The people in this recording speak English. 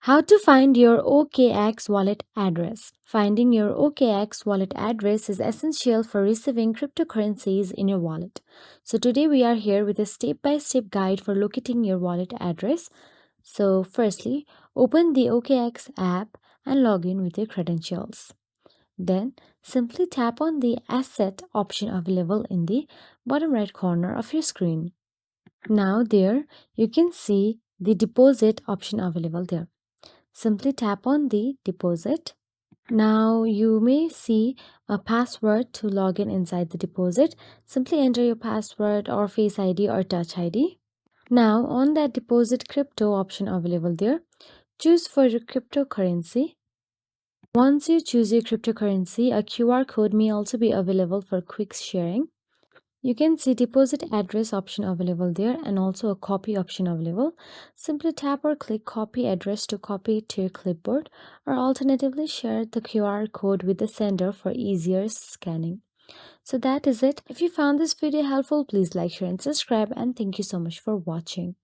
How to find your OKX wallet address. Finding your OKX wallet address is essential for receiving cryptocurrencies in your wallet. So today we are here with a step-by-step guide for locating your wallet address. So firstly, open the OKX app and log in with your credentials. Then simply tap on the asset option available in the bottom right corner of your screen. Now there you can see the deposit option available there. Simply tap on the deposit. Now you may see a password to log in inside the deposit. Simply enter your password or Face ID or Touch ID. Now on that deposit crypto option available there, choose for your cryptocurrency. Once you choose your cryptocurrency, a QR code may also be available for quick sharing. You can see deposit address option available there and also a copy option available. Simply tap or click copy address to copy it to your clipboard, or alternatively share the QR code with the sender for easier scanning. So that is it. If you found this video helpful, please like, share and subscribe, and thank you so much for watching.